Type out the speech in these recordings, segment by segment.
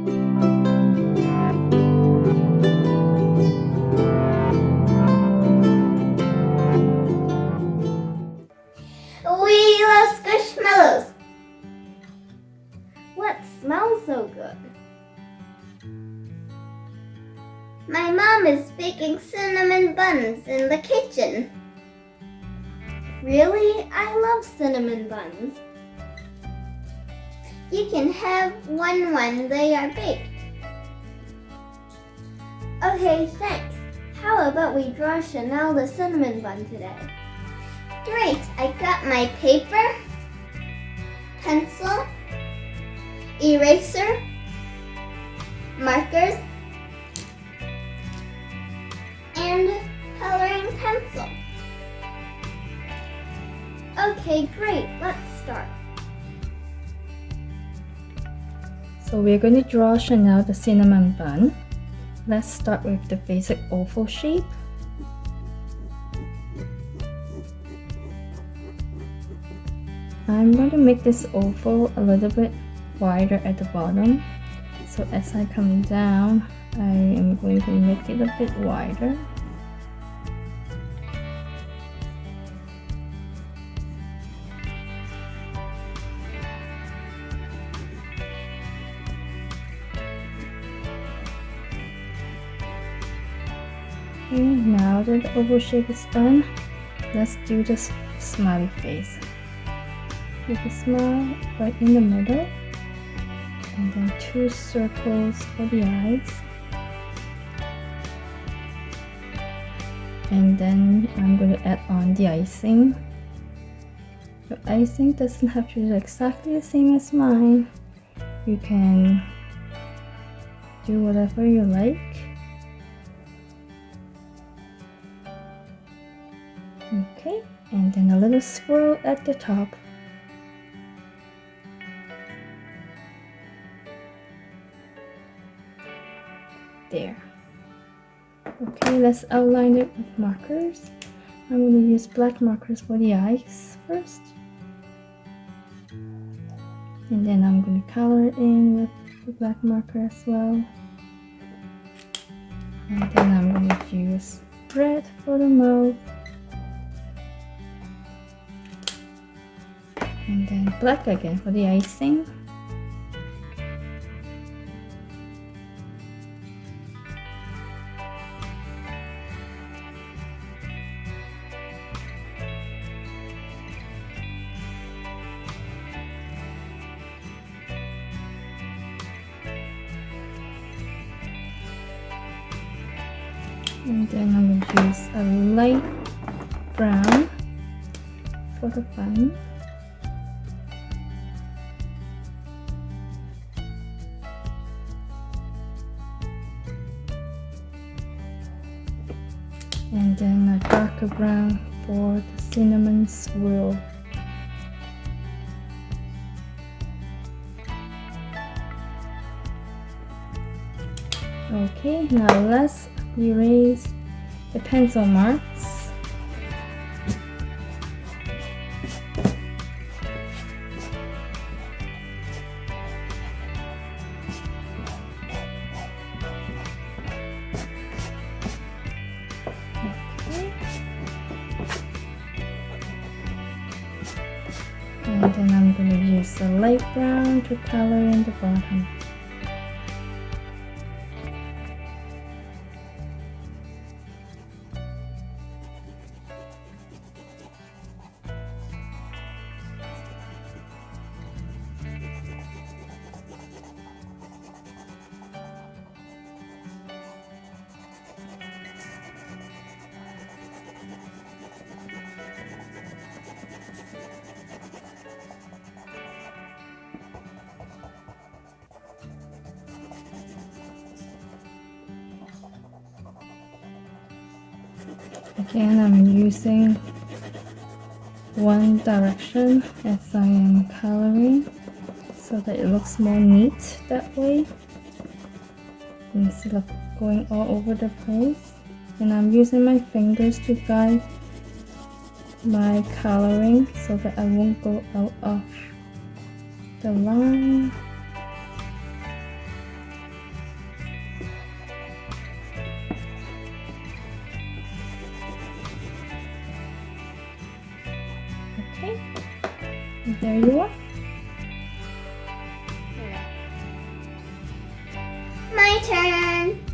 We love Squishmallows. What smells so good? My mom is baking cinnamon buns in the kitchen. Really? I love cinnamon buns. You can have one when they are baked. Okay, thanks. How about we draw Chanel the cinnamon bun today? Great, I got my paper, pencil, eraser, markers, and coloring pencil. Okay, great, let's start. So we're going to draw Chanel the cinnamon bun. Let's start with the basic oval shape. I'm going to make this oval a little bit wider at the bottom. So as I come down, I am going to make it a bit wider. Okay, now that the oval shape is done, let's do the smiley face. With a smile right in the middle, and then 2 circles for the eyes. And then I'm going to add on the icing. The icing doesn't have to be exactly the same as mine. You can do whatever you like. Okay, and then a little swirl at the top. There. Okay, let's outline it with markers. I'm going to use black markers for the eyes first. And then I'm going to color it in with the black marker as well. And then I'm going to use red for the mouth. And then black again for the icing. And then I'm going to use a light brown for the bun. And then a darker brown for the cinnamon swirl. Okay, now let's erase the pencil marks. Okay. And then I'm going to use a light brown to color in the bottom. Again, I'm using one direction as I am coloring so that it looks more neat that way instead of going all over the place. And I'm using my fingers to guide my coloring so that I won't go out of the line. There you are. My turn.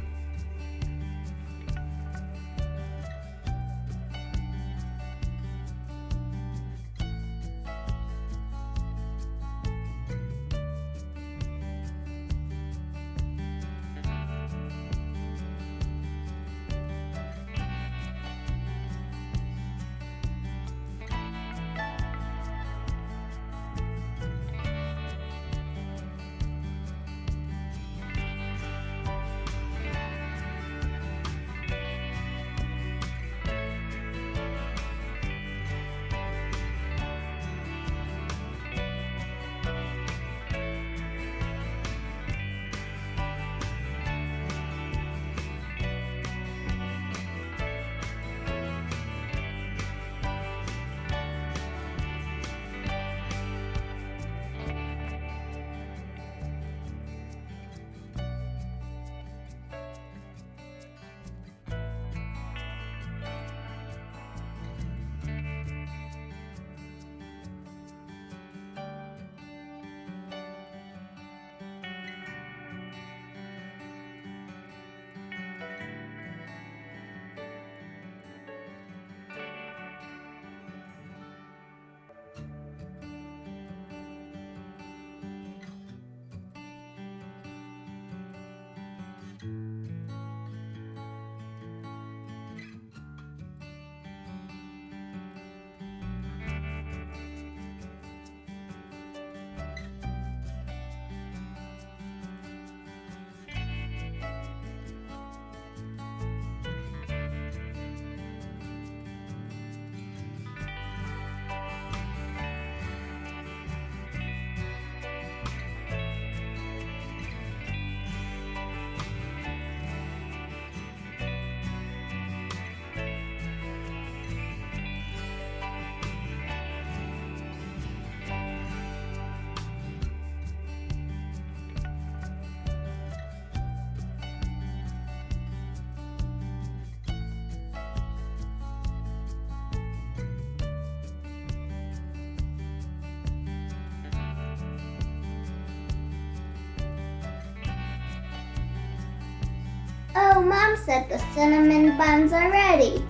Oh, Mom said the cinnamon buns are ready.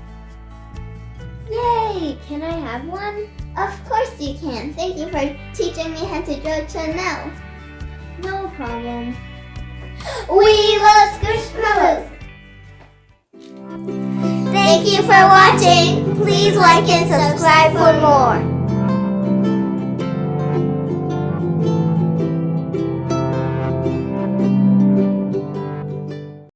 Yay! Can I have one? Of course you can. Thank you for teaching me how to draw Chanel. No problem. We love Squishmallows! Thank you for watching. Please like and subscribe